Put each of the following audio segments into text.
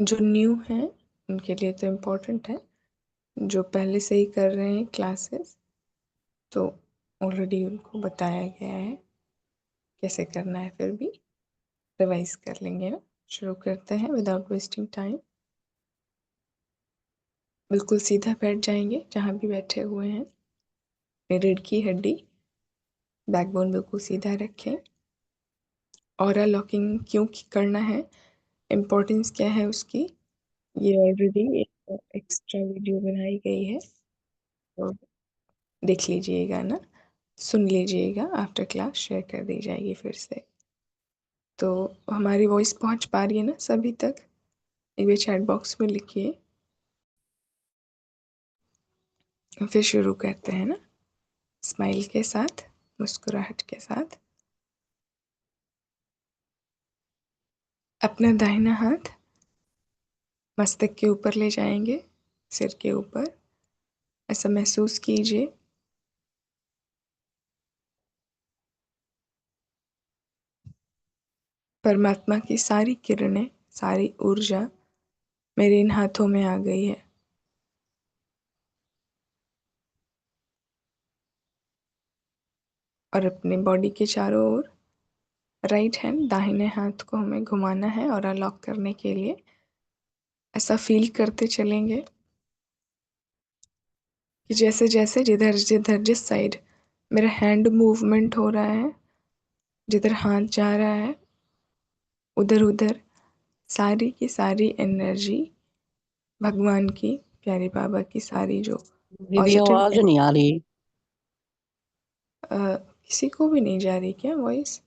जो न्यू हैं उनके लिए तो इम्पोर्टेंट है, जो पहले से ही कर रहे हैं क्लासेस तो ऑलरेडी उनको बताया गया है कैसे करना है, फिर भी रिवाइज कर लेंगे ना। शुरू करते हैं विदाउट वेस्टिंग टाइम। बिल्कुल सीधा बैठ जाएंगे जहाँ भी बैठे हुए हैं। रीढ़ की हड्डी, बैकबोन बिल्कुल सीधा रखें। ऑरा लॉकिंग क्यों करना है, इम्पोर्टेंस क्या है उसकी, ये ऑलरेडी एक एक्स्ट्रा वीडियो बनाई गई है, तो देख लीजिएगा ना, सुन लीजिएगा, आफ्टर क्लास शेयर कर दी जाएगी फिर से। तो हमारी वॉइस पहुंच पा रही है ना सभी तक? एक बार चैट बॉक्स में लिखिए। फिर शुरू करते हैं ना, स्माइल के साथ, मुस्कुराहट के साथ। अपना दाहिना हाथ मस्तक के ऊपर ले जाएंगे, सिर के ऊपर। ऐसा महसूस कीजिए परमात्मा की सारी किरणें, सारी ऊर्जा मेरे इन हाथों में आ गई है। और अपने बॉडी के चारों ओर राइट हैंड, दाहिने हाथ को हमें घुमाना है और अनलॉक करने के लिए। ऐसा फील करते चलेंगे कि जैसे जैसे जिधर जिधर जिस साइड मेरा हैंड मूवमेंट हो रहा है, जिधर हाथ जा रहा है, उधर उधर सारी की सारी एनर्जी भगवान की, प्यारे बाबा की सारी जो दीदी पॉजिटिव आवाज नहीं आ रही। किसी को भी नहीं जा रही क्या वॉइस?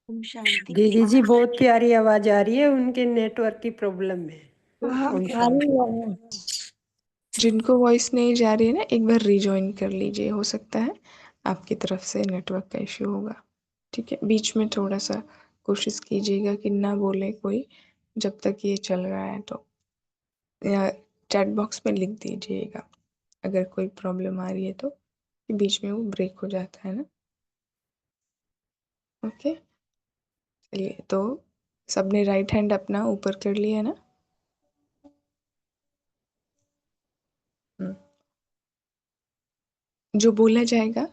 दीदी जी बहुत प्यारी आवाज आ रही है, उनके नेटवर्क की प्रॉब्लम है। ओम शांति। जिनको वॉइस नहीं जा रही है ना, एक बार रिजॉइन कर लीजिए, हो सकता है आपकी तरफ से नेटवर्क का इश्यू होगा। ठीक है, बीच में थोड़ा सा कोशिश कीजिएगा कि ना बोले कोई जब तक ये चल रहा है, तो या चैट बॉक्स में लिख दीजिएगा अगर कोई प्रॉब्लम आ रही है तो, कि बीच में वो ब्रेक हो जाता है ना। ओके, चलिए, तो सबने राइट हैंड अपना ऊपर कर लिया ना? जो बोला जाएगा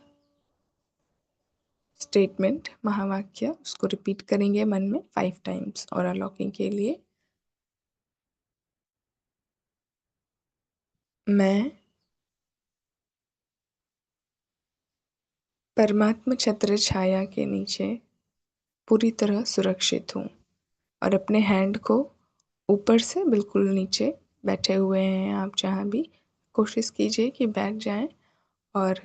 स्टेटमेंट, महावाक्य, उसको रिपीट करेंगे मन में 5 टाइम्स और अनलॉकिंग के लिए। मैं परमात्मा छत्र छाया के नीचे पूरी तरह सुरक्षित हूँ। और अपने हैंड को ऊपर से बिल्कुल नीचे बैठे हुए हैं आप जहाँ भी, कोशिश कीजिए कि बैठ जाएं और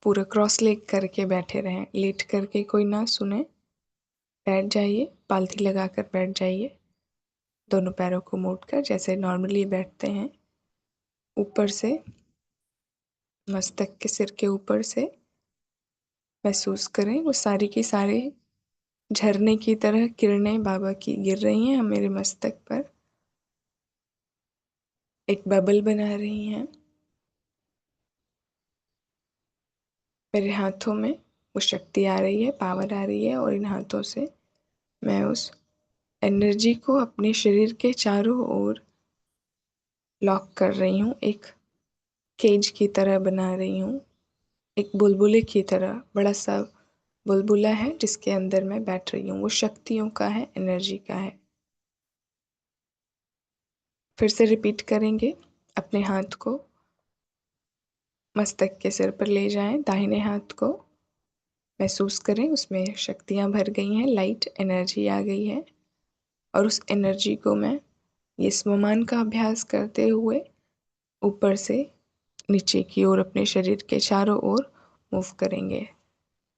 पूरा क्रॉस लेग करके बैठे रहें, लेट करके कोई ना सुने। बैठ जाइए, पालथी लगाकर बैठ जाइए, दोनों पैरों को मोड़कर जैसे नॉर्मली बैठते हैं। ऊपर से मस्तक के, सिर के ऊपर से महसूस करें वो सारी की सारी झरने की तरह किरणें बाबा की गिर रही हैं मेरे मस्तक पर, एक बबल बना रही हैं। मेरे हाथों में वो शक्ति आ रही है, पावर आ रही है, और इन हाथों से मैं उस एनर्जी को अपने शरीर के चारों ओर लॉक कर रही हूँ, एक केज की तरह बना रही हूँ, एक बुलबुले की तरह। बड़ा सा बुलबुला है जिसके अंदर मैं बैठ रही हूँ, वो शक्तियों का है, एनर्जी का है। फिर से रिपीट करेंगे। अपने हाथ को मस्तक के सिर पर ले जाएं, दाहिने हाथ को महसूस करें उसमें शक्तियाँ भर गई हैं, लाइट एनर्जी आ गई है। और उस एनर्जी को मैं ये स्वमान का अभ्यास करते हुए ऊपर से नीचे की ओर अपने शरीर के चारों ओर मूव करेंगे।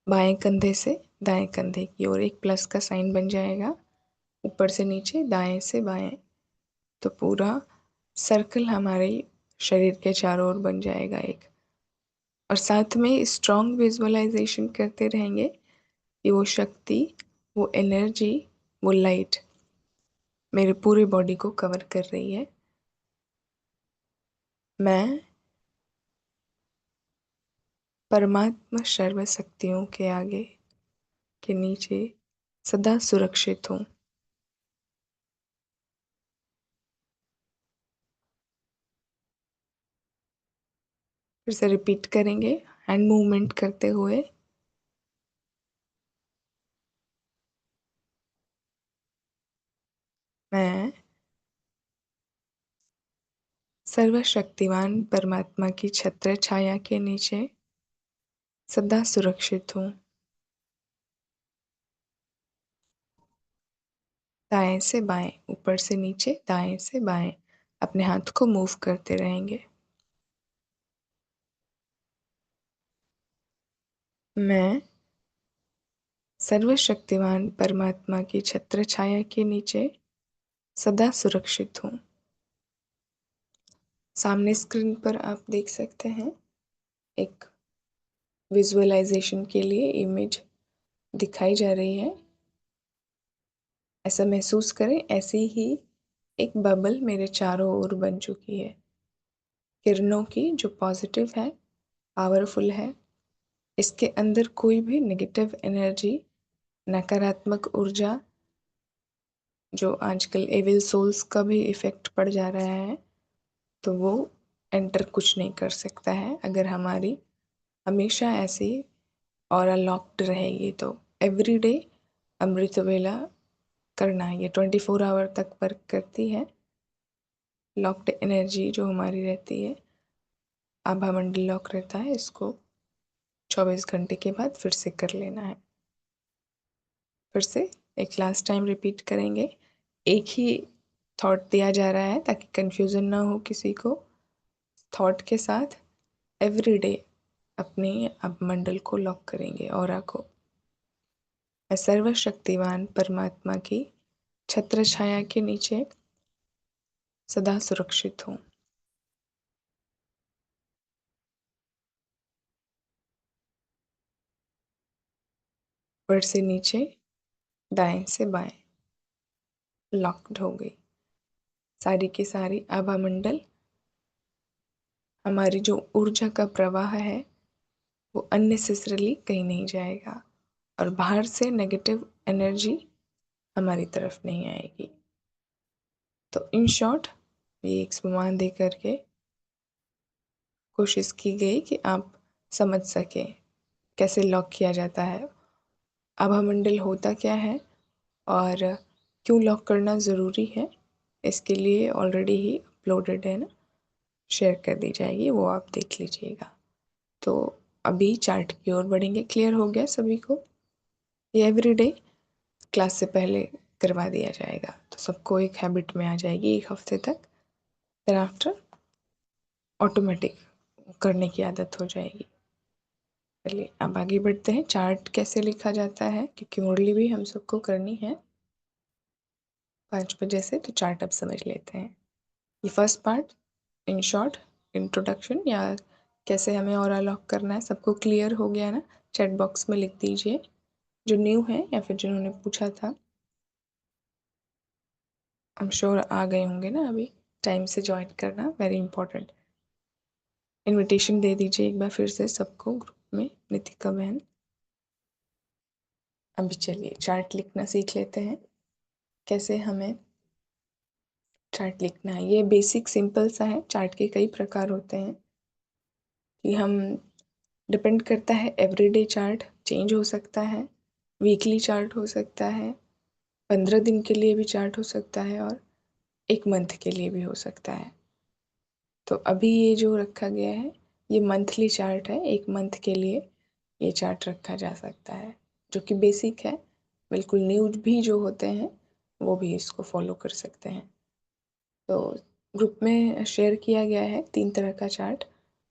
बाएं कंधे से दाएं कंधे की ओर एक प्लस का साइन बन जाएगा, ऊपर से नीचे, दाएं से बाएं, तो पूरा सर्कल हमारे शरीर के चारों ओर बन जाएगा एक। और साथ में स्ट्रॉन्ग विजुअलाइजेशन करते रहेंगे कि वो शक्ति, वो एनर्जी, वो लाइट मेरे पूरे बॉडी को कवर कर रही है। मैं परमात्मा सर्व शक्तियों के आगे, के नीचे सदा सुरक्षित हूँ। फिर से रिपीट करेंगे हैंड मूवमेंट करते हुए। मैं सर्वशक्तिमान परमात्मा की छत्र छाया के नीचे सदा सुरक्षित हूँ। दाएं से बाएं, ऊपर से नीचे, दाएं से बाएं अपने हाथ को मूव करते रहेंगे। मैं सर्वशक्तिमान परमात्मा की छत्र छाया के नीचे सदा सुरक्षित हूँ। सामने स्क्रीन पर आप देख सकते हैं एक विजुअलाइजेशन के लिए इमेज दिखाई जा रही है। ऐसा महसूस करें ऐसी ही एक बबल मेरे चारों ओर बन चुकी है, किरणों की, जो पॉजिटिव है, पावरफुल है। इसके अंदर कोई भी नेगेटिव एनर्जी, नकारात्मक ऊर्जा, जो आजकल एविल सोल्स का भी इफेक्ट पड़ जा रहा है, तो वो एंटर कुछ नहीं कर सकता है अगर हमारी हमेशा ऐसी ऑरा लॉक्ड रहेगी तो। एवरीडे अमृत वेला करना है, ये 24 आवर तक वर्क करती है। लॉक्ड एनर्जी जो हमारी रहती है, आभा मंडल लॉक रहता है, इसको 24 घंटे के बाद फिर से कर लेना है। फिर से एक लास्ट टाइम रिपीट करेंगे। एक ही थॉट दिया जा रहा है ताकि कंफ्यूजन ना हो किसी को। थॉट के साथ एवरीडे अपने मंडल को लॉक करेंगे, ऑरा को। मैं सर्वशक्तिवान परमात्मा की छत्र छाया के नीचे सदा सुरक्षित हूँ। ऊपर से नीचे, दाएं से बाएं लॉक्ड हो गई। सारी की सारी आभा मंडल, हमारी जो ऊर्जा का प्रवाह है वो अननेसेसरली कहीं नहीं जाएगा और बाहर से नेगेटिव एनर्जी हमारी तरफ नहीं आएगी। तो इन शॉर्ट ये एक स्पमान दे करके कोशिश की गई कि आप समझ सकें कैसे लॉक किया जाता है, आभामंडल होता क्या है और क्यों लॉक करना ज़रूरी है। इसके लिए ऑलरेडी ही अपलोडेड है ना, शेयर कर दी जाएगी, वो आप देख लीजिएगा। तो अभी चार्ट की ओर बढ़ेंगे। क्लियर हो गया सभी को? ये एवरीडे क्लास से पहले करवा दिया जाएगा तो सबको एक हैबिट में आ जाएगी 1 हफ्ते तक। फिर आफ्टर ऑटोमेटिक करने की आदत हो जाएगी। चलिए अब आगे बढ़ते हैं। चार्ट कैसे लिखा जाता है, क्योंकि मुरली भी हम सबको करनी है 5 बजे से, तो चार्ट अब समझ लेते हैं। ये first part in short introduction, या कैसे हमें और अनलॉक करना है, सबको क्लियर हो गया ना? चैट बॉक्स में लिख दीजिए जो न्यू है या फिर जिन्होंने पूछा था। आई एम श्योर आ गए होंगे ना, अभी टाइम से ज्वाइन करना वेरी इंपॉर्टेंट। इनविटेशन दे दीजिए एक बार फिर से सबको ग्रुप में, नितिका बहन। अभी चलिए चार्ट लिखना सीख लेते हैं, कैसे हमें चार्ट लिखना है। ये बेसिक सिंपल सा है। चार्ट के कई प्रकार होते हैं कि हम, डिपेंड करता है, एवरीडे चार्ट चेंज हो सकता है, वीकली चार्ट हो सकता है, 15 दिन के लिए भी चार्ट हो सकता है और 1 मंथ के लिए भी हो सकता है। तो अभी ये जो रखा गया है ये मंथली चार्ट है, 1 मंथ के लिए ये चार्ट रखा जा सकता है, जो कि बेसिक है। बिल्कुल न्यू भी जो होते हैं वो भी इसको फॉलो कर सकते हैं। तो ग्रुप में शेयर किया गया है 3 तरह का चार्ट,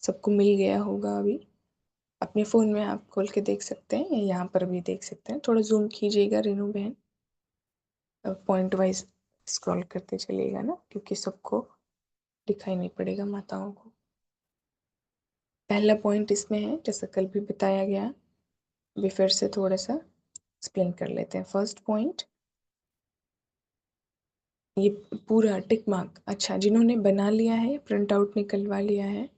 सबको मिल गया होगा अभी। अपने फ़ोन में आप खोल के देख सकते हैं या यहाँ पर भी देख सकते हैं। थोड़ा जूम कीजिएगा रेनू बहन, पॉइंट वाइज स्क्रॉल करते चलिएगा ना, क्योंकि सबको दिखाई नहीं पड़ेगा माताओं को। पहला पॉइंट इसमें है, जैसा कल भी बताया गया, अभी फिर से थोड़ा सा एक्सप्लेन कर लेते हैं। फर्स्ट पॉइंट, ये पूरा टिक मार्क। अच्छा, जिन्होंने बना लिया है, प्रिंट आउट निकलवा लिया है,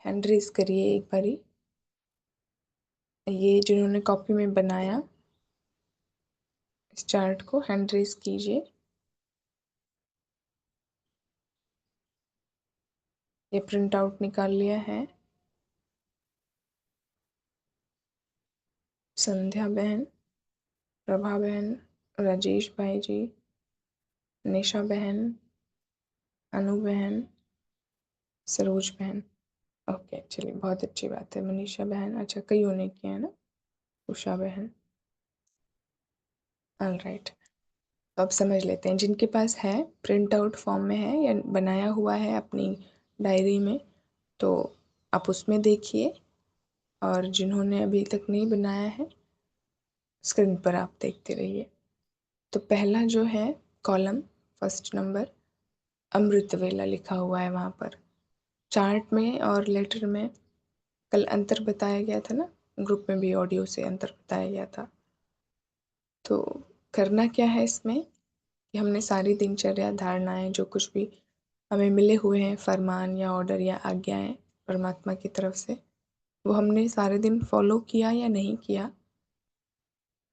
हैंड रेज करिए एक बारी। ये जिन्होंने कॉपी में बनाया, इस चार्ट को हैंड रेज कीजिए। ये प्रिंट आउट निकाल लिया है। संध्या बहन, प्रभा बहन, राजेश भाई जी, निशा बहन, अनु बहन, सरोज बहन। ओके, चलिए बहुत अच्छी बात है। मनीषा बहन, अच्छा कईयों ने किया है ना। उषा बहन, ऑलराइट। तो अब समझ लेते हैं, जिनके पास है प्रिंट आउट फॉर्म में है या बनाया हुआ है अपनी डायरी में, तो आप उसमें देखिए, और जिन्होंने अभी तक नहीं बनाया है स्क्रीन पर आप देखते रहिए। तो पहला जो है कॉलम, फर्स्ट नंबर, अमृत वेला लिखा हुआ है वहाँ पर। चार्ट में और लेटर में कल अंतर बताया गया था ना, ग्रुप में भी ऑडियो से अंतर बताया गया था। तो करना क्या है इसमें कि हमने सारी दिनचर्या, धारणाएं, जो कुछ भी हमें मिले हुए हैं फरमान या ऑर्डर या आज्ञाएं परमात्मा की तरफ से, वो हमने सारे दिन फॉलो किया या नहीं किया,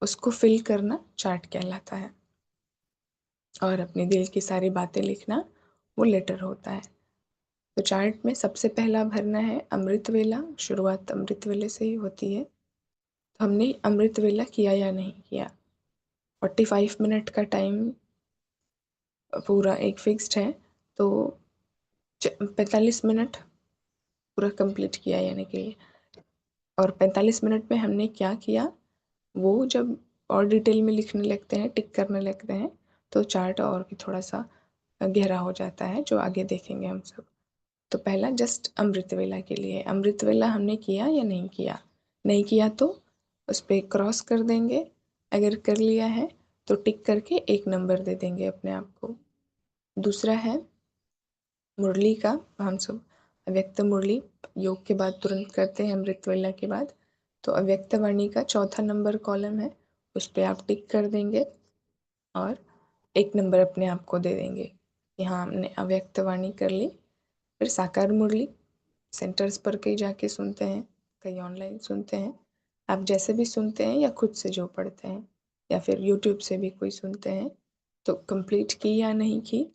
उसको फिल करना चार्ट कहलाता है। और अपने दिल की सारी बातें लिखना वो लेटर होता है। तो चार्ट में सबसे पहला भरना है अमृत वेला। शुरुआत अमृत वेले से ही होती है। तो हमने अमृत वेला किया या नहीं किया। 45 मिनट का टाइम पूरा एक फिक्स्ड है, तो 45 मिनट पूरा कंप्लीट किया यानी कि। और 45 मिनट में हमने क्या किया, वो जब और डिटेल में लिखने लगते हैं, टिक करने लगते हैं, तो चार्ट और भी थोड़ा सा गहरा हो जाता है, जो आगे देखेंगे हम सब। तो पहला जस्ट अमृत वेला के लिए, अमृत वेला हमने किया या नहीं किया। नहीं किया तो उस पर क्रॉस कर देंगे, अगर कर लिया है तो टिक करके 1 नंबर दे देंगे अपने आप को। दूसरा है मुरली का, हम सब अव्यक्त मुरली योग के बाद तुरंत करते हैं, अमृत वेला के बाद। तो अव्यक्त वाणी का चौथा नंबर कॉलम है, उस पर आप टिक कर देंगे और 1 नंबर अपने आप को दे देंगे कि हाँ हमने अव्यक्त वाणी कर ली। फिर साकार मुरली सेंटर्स पर कई जाके सुनते हैं, कई ऑनलाइन सुनते हैं। आप जैसे भी सुनते हैं या खुद से जो पढ़ते हैं, या फिर यूट्यूब से भी कोई सुनते हैं, तो कंप्लीट की या नहीं की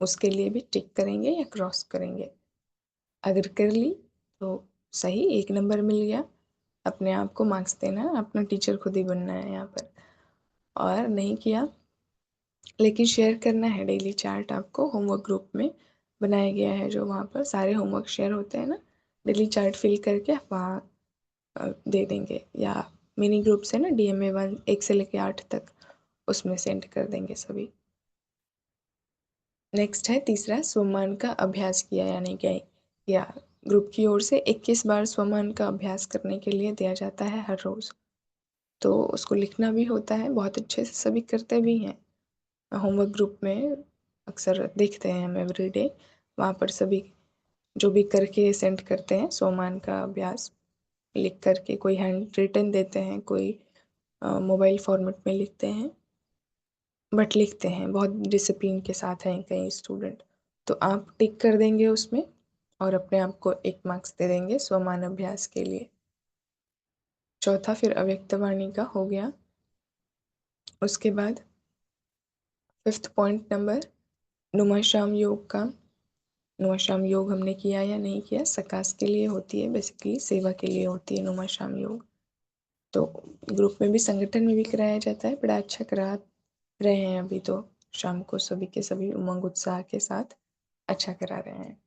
उसके लिए भी टिक करेंगे या क्रॉस करेंगे। अगर कर ली तो सही, 1 नंबर मिल गया। अपने आप को मार्क्स देना, अपना टीचर खुद ही बनना है यहाँ पर। और नहीं किया लेकिन शेयर करना है डेली चार्ट आपको, होमवर्क ग्रुप में बनाया गया है जो, वहाँ पर सारे होमवर्क शेयर होते हैं ना, डेली चार्ट फिल करके आप वहाँ दे देंगे, या मिनी ग्रुप से ना DMA1 1 से लेकर 8 तक उसमें सेंड कर देंगे सभी। नेक्स्ट है तीसरा, स्वमान का अभ्यास किया या नहीं किया। या ग्रुप की ओर से 21 बार स्वमान का अभ्यास करने के लिए दिया जाता है हर रोज़। तो उसको लिखना भी होता है, बहुत अच्छे से सभी करते भी हैं। होमवर्क ग्रुप में अक्सर देखते हैं हम एवरीडे, वहाँ पर सभी जो भी करके सेंड करते हैं स्वमान का अभ्यास लिख करके, कोई हैंड रिटन देते हैं, कोई मोबाइल फॉर्मेट में लिखते हैं, बट लिखते हैं, बहुत डिसिप्लिन के साथ हैं कई स्टूडेंट। तो आप टिक कर देंगे उसमें और अपने आप को 1 मार्क्स दे देंगे स्वमान अभ्यास के लिए। चौथा फिर अव्यक्त वाणी का हो गया। उसके बाद 5th पॉइंट नंबर नुमाशाम योग का। नुमाशाम योग हमने किया या नहीं किया। सकाश के लिए होती है, बेसिकली सेवा के लिए होती है नुमाशाम योग। तो ग्रुप में भी, संगठन में भी कराया जाता है, बड़ा अच्छा करा रहे हैं अभी तो। शाम को सभी के सभी उमंग उत्साह के साथ अच्छा करा रहे हैं।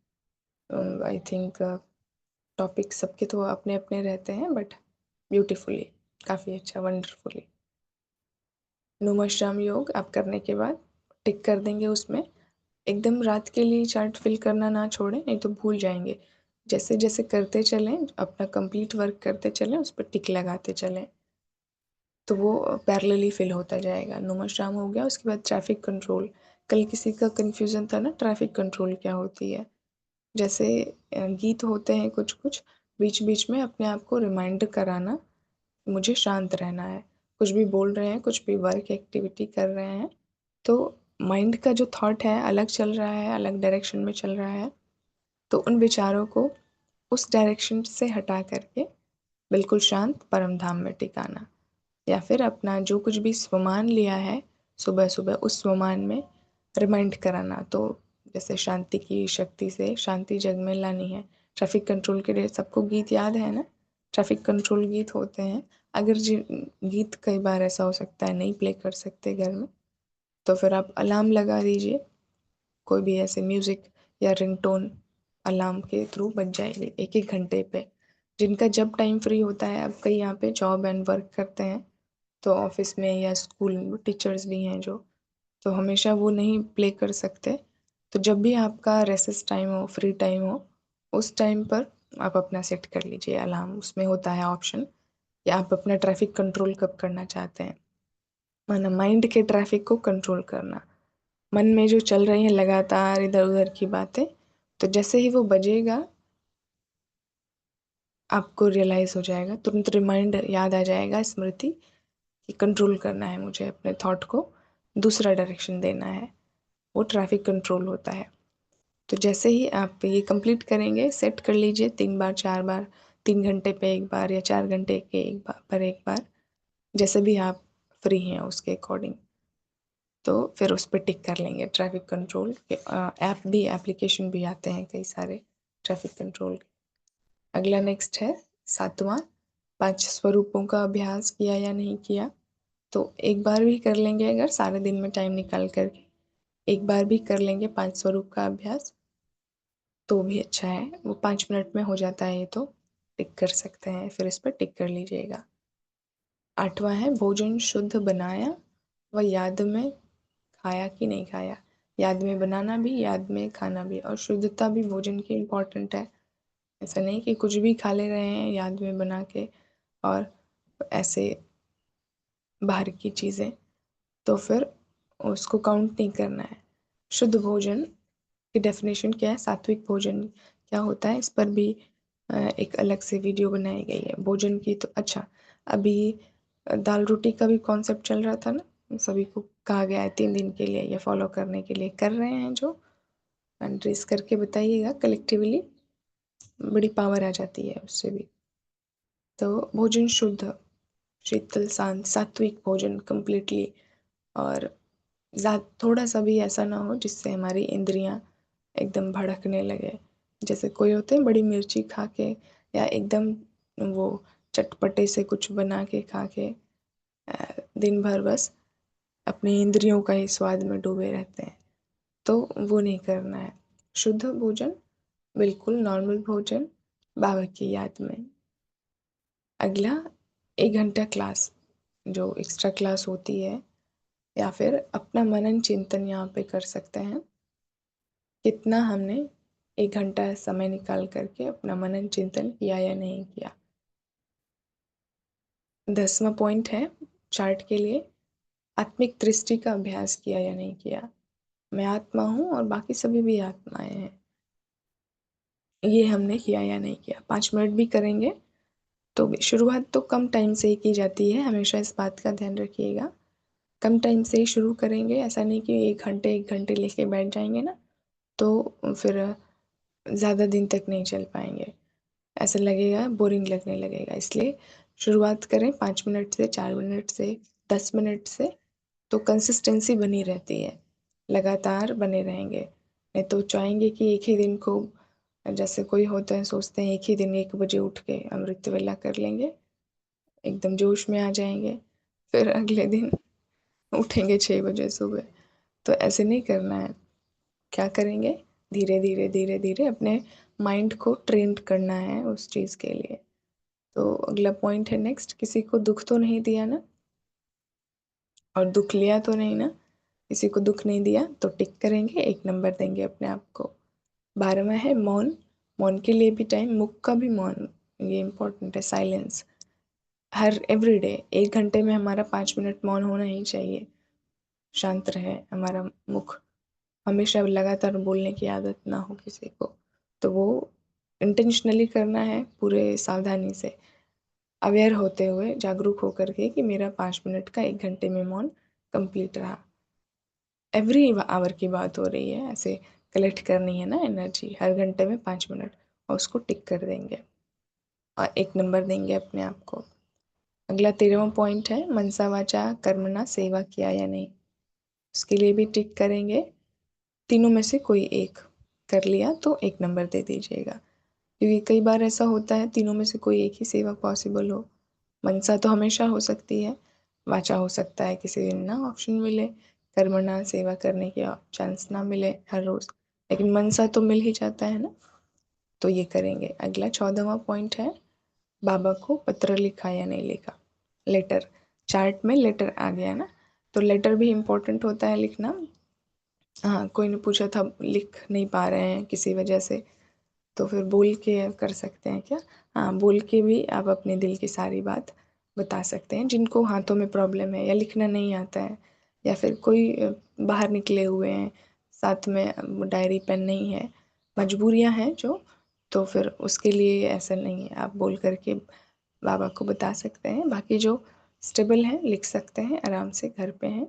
आई थिंक टॉपिक सबके तो अपने अपने रहते हैं, बट ब्यूटीफुली, काफ़ी अच्छा, वंडरफुली। नुमाशाम योग आप करने के बाद टिक कर देंगे उसमें। एकदम रात के लिए चार्ट फिल करना ना छोड़ें, नहीं तो भूल जाएंगे। जैसे जैसे करते चलें, अपना कंप्लीट वर्क करते चलें, उस पर टिक लगाते चलें, तो वो पैरेलली फिल होता जाएगा। नुमाशाम हो गया। उसके बाद ट्रैफिक कंट्रोल। कल किसी का कन्फ्यूज़न था ना, ट्रैफिक कंट्रोल क्या होती है। जैसे गीत होते हैं कुछ कुछ, बीच बीच में अपने आप को रिमाइंड कराना, मुझे शांत रहना है। कुछ भी बोल रहे हैं, कुछ भी वर्क एक्टिविटी कर रहे हैं, तो माइंड का जो थॉट है अलग चल रहा है, अलग डायरेक्शन में चल रहा है, तो उन विचारों को उस डायरेक्शन से हटा करके बिल्कुल शांत परम धाम में टिकाना। या फिर अपना जो कुछ भी स्वमान लिया है सुबह सुबह, उस स्वमान में रिमाइंड कराना। तो जैसे शांति की शक्ति से शांति जग में लानी है। ट्रैफिक कंट्रोल के लिए सबको गीत याद है ना, ट्रैफिक कंट्रोल गीत होते हैं। अगर गीत कई बार ऐसा हो सकता है नहीं प्ले कर सकते घर में, तो फिर आप अलार्म लगा दीजिए, कोई भी ऐसे म्यूज़िक या रिंगटोन अलार्म के थ्रू बज जाएगी 1-1 घंटे पे। जिनका जब टाइम फ्री होता है, अब कई यहाँ पे जॉब एंड वर्क करते हैं, तो ऑफिस में या स्कूल में टीचर्स भी हैं जो, तो हमेशा वो नहीं प्ले कर सकते। तो जब भी आपका रेसेस टाइम हो, फ्री टाइम हो, उस टाइम पर आप अपना सेट कर लीजिए अलार्म। उसमें होता है ऑप्शन या आप अपना ट्रैफिक कंट्रोल कब करना चाहते हैं, माना माइंड के ट्रैफिक को कंट्रोल करना। मन में जो चल रही है लगातार इधर उधर की बातें, तो जैसे ही वो बजेगा आपको रियलाइज हो जाएगा, तुरंत रिमाइंड याद आ जाएगा, स्मृति कि कंट्रोल करना है मुझे, अपने थॉट को दूसरा डायरेक्शन देना है। वो ट्रैफिक कंट्रोल होता है। तो जैसे ही आप ये कंप्लीट करेंगे, सेट कर लीजिए 3 बार 4 बार, 3 घंटे पे एक बार या 4 घंटे के एक बार पर एक बार, जैसे भी आप फ्री हैं उसके अकॉर्डिंग। तो फिर उस पर टिक कर लेंगे। ट्रैफिक कंट्रोल के ऐप भी, एप्लीकेशन भी आते हैं कई सारे ट्रैफिक कंट्रोल के। अगला नेक्स्ट है 7वां, 5 स्वरूपों का अभ्यास किया या नहीं किया। तो एक बार भी कर लेंगे, अगर सारे दिन में टाइम निकाल कर एक बार भी कर लेंगे 5 स्वरूप का अभ्यास तो भी अच्छा है। वो 5 मिनट में हो जाता है, ये तो टिक कर सकते हैं, फिर इस पर टिक कर लीजिएगा। 8वां है भोजन शुद्ध बनाया व याद में खाया कि नहीं खाया। याद में बनाना भी, याद में खाना भी, और शुद्धता भी भोजन की इम्पोर्टेंट है। ऐसा नहीं कि कुछ भी खा ले रहे हैं याद में बना के और ऐसे बाहर की चीज़ें, तो फिर उसको काउंट नहीं करना है। शुद्ध भोजन की डेफिनेशन क्या है, सात्विक भोजन क्या होता है, इस पर भी एक अलग से वीडियो बनाई गई है भोजन की। तो अच्छा, अभी दाल रोटी का भी कॉन्सेप्ट चल रहा था ना, सभी को कहा गया है 3 दिन के लिए ये फॉलो करने के लिए। कर रहे हैं जो, ट्रेस करके बताइएगा, कलेक्टिवली बड़ी पावर आ जाती है उससे भी। तो भोजन शुद्ध, शीतल शांत सात्विक भोजन कम्प्लीटली, और थोड़ा सा भी ऐसा ना हो जिससे हमारी इंद्रियां एकदम भड़कने लगे। जैसे कोई होते हैं बड़ी मिर्ची खा के या एकदम वो चटपटे से कुछ बना के खा के दिन भर बस अपनी इंद्रियों का ही स्वाद में डूबे रहते हैं, तो वो नहीं करना है। शुद्ध भोजन, बिल्कुल नॉर्मल भोजन, बाबा की याद में। अगला 1 घंटा क्लास, जो एक्स्ट्रा क्लास होती है, या फिर अपना मनन चिंतन यहाँ पे कर सकते हैं। कितना हमने 1 घंटा समय निकाल करके अपना मनन चिंतन किया या नहीं किया। 10वां पॉइंट है चार्ट के लिए, आत्मिक दृष्टि का अभ्यास किया या नहीं किया। मैं आत्मा हूँ और बाकी सभी भी आत्माएं हैं, ये हमने किया या नहीं किया। 5 मिनट भी करेंगे तो भी। शुरुआत तो कम टाइम से ही की जाती है, हमेशा इस बात का ध्यान रखिएगा। कम टाइम से ही शुरू करेंगे, ऐसा नहीं कि 1 घंटे लेके बैठ जाएंगे ना, तो फिर ज़्यादा दिन तक नहीं चल पाएंगे, ऐसा लगेगा, बोरिंग लगने लगेगा। इसलिए शुरुआत करें 5 मिनट से, 4 मिनट से, 10 मिनट से, तो कंसिस्टेंसी बनी रहती है, लगातार बने रहेंगे। नहीं तो चाहेंगे कि एक ही दिन को, जैसे कोई होता है सोचते हैं एक ही दिन 1 बजे उठ के अमृत वेला कर लेंगे, एकदम जोश में आ जाएंगे, फिर अगले दिन उठेंगे 6 बजे सुबह। तो ऐसे नहीं करना है। क्या करेंगे, धीरे धीरे धीरे धीरे अपने माइंड को ट्रेंड करना है उस चीज़ के लिए। तो अगला पॉइंट है नेक्स्ट, किसी को दुख तो नहीं दिया ना, और दुख लिया तो नहीं ना। किसी को दुख नहीं दिया तो टिक करेंगे, 1 नंबर देंगे अपने आप को। 12वां है मौन, मौन के लिए भी टाइम, मुख का भी मौन, ये इम्पोर्टेंट है, साइलेंस। हर एवरी डे 1 घंटे में हमारा 5 मिनट मौन होना ही चाहिए, शांत रहे हमारा मुख, हमेशा लगातार बोलने की आदत ना हो किसी को। तो वो इंटेंशनली करना है, पूरे सावधानी से, अवेयर होते हुए, जागरूक होकर के कि मेरा 5 मिनट का 1 घंटे में मौन कंप्लीट रहा। एवरी आवर की बात हो रही है, ऐसे कलेक्ट करनी है ना एनर्जी, हर घंटे में 5 मिनट, और उसको टिक कर देंगे और 1 नंबर देंगे अपने आप को। अगला 13वां पॉइंट है मनसा वाचा कर्मणा सेवा किया या नहीं, उसके लिए भी टिक करेंगे। तीनों में से कोई एक कर लिया तो 1 नंबर दे दीजिएगा, क्योंकि कई बार ऐसा होता है तीनों में से कोई एक ही सेवा पॉसिबल हो। मनसा तो हमेशा हो सकती है, वाचा हो सकता है किसी दिन ना ऑप्शन मिले, कर्मणा सेवा करने के चांस ना मिले हर रोज़, लेकिन मनसा तो मिल ही जाता है ना, तो ये करेंगे। अगला 14वां पॉइंट है, बाबा को पत्र लिखा या नहीं लिखा। लेटर, चार्ट में लेटर आ गया ना, तो लेटर भी इम्पोर्टेंट होता है लिखना। हाँ, कोई ने पूछा था लिख नहीं पा रहे हैं किसी वजह से, तो फिर बोल के कर सकते हैं क्या? हाँ, बोल के भी आप अपने दिल की सारी बात बता सकते हैं। जिनको हाथों में प्रॉब्लम है या लिखना नहीं आता है, या फिर कोई बाहर निकले हुए हैं, साथ में डायरी पेन नहीं है, मजबूरियाँ हैं जो, तो फिर उसके लिए ऐसा नहीं है, आप बोल करके बाबा को बता सकते हैं। बाकी जो स्टेबल हैं लिख सकते हैं, आराम से घर पे हैं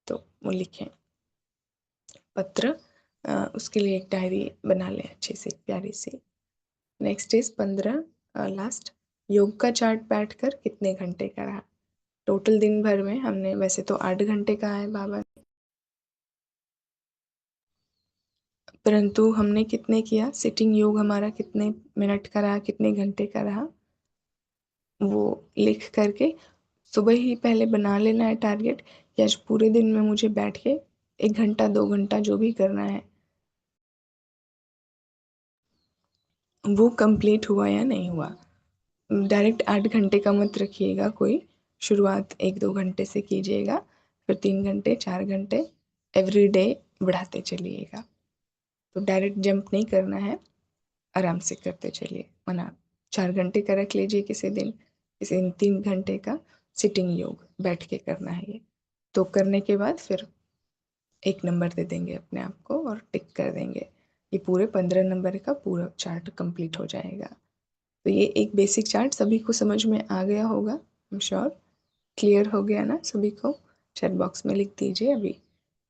तो वो लिखें पत्र। उसके लिए एक डायरी बना लें अच्छी सी प्यारी सी। नेक्स्ट इज 15 लास्ट, योग का चार्ट बैठकर कितने घंटे का रहा। टोटल दिन भर में हमने वैसे तो 8 घंटे कहा है बाबा ने, परंतु हमने कितने किया, सिटिंग योग हमारा कितने मिनट का रहा, कितने घंटे का रहा, वो लिख करके सुबह ही पहले बना लेना है टारगेट कि आज पूरे दिन में मुझे बैठ के 1 घंटा 2 घंटा जो भी करना है वो कंप्लीट हुआ या नहीं हुआ। डायरेक्ट 8 घंटे का मत रखिएगा कोई, शुरुआत 1-2 घंटे से कीजिएगा, फिर 3 घंटे 4 घंटे एवरी डे बढ़ाते चलिएगा। तो डायरेक्ट जंप नहीं करना है, आराम से करते चलिए। मना 4 घंटे का रख लीजिए किसी दिन 3 घंटे का सिटिंग योग बैठ के करना है ये। तो करने के बाद फिर 1 नंबर दे देंगे अपने आप को और टिक कर देंगे। ये पूरे 15 नंबर का पूरा चार्ट कंप्लीट हो जाएगा। तो ये एक बेसिक चार्ट सभी को समझ में आ गया होगा, आई एम श्योर। क्लियर हो गया ना सभी को? चैट बॉक्स में लिख दीजिए, अभी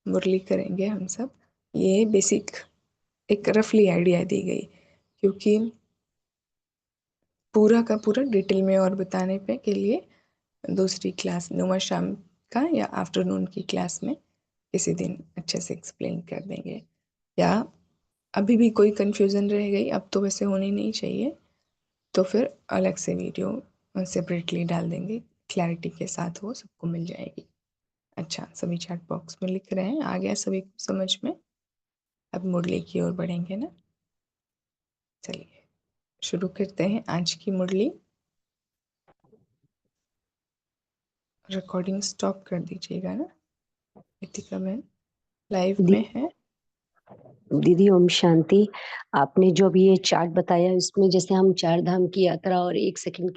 मुरली करेंगे हम सब। ये बेसिक एक रफली आइडिया दी गई, क्योंकि पूरा का पूरा डिटेल में और बताने पे के लिए दूसरी क्लास नुमा शाम का या आफ्टरनून की क्लास में किसी दिन अच्छे से एक्सप्लेन कर देंगे। या अभी भी कोई कन्फ्यूज़न रह गई, अब तो वैसे होनी नहीं चाहिए, तो फिर अलग से वीडियो सेपरेटली डाल देंगे, क्लैरिटी के साथ वो सबको मिल जाएगी। अच्छा, सभी चैट बॉक्स में लिख रहे हैं, आ गया सभी को समझ में? अब मुरली की ओर बढ़ेंगे ना। चलिए शुरू करते हैं आज की मुरली। रिकॉर्डिंग स्टॉप कर दीजिएगा ना, रितिका मैम लाइव में है। दीदी ओम शांति। आपने जो अभी ये चार्ट बताया इसमें जैसे हम 4 धाम की यात्रा और 1 सेकंड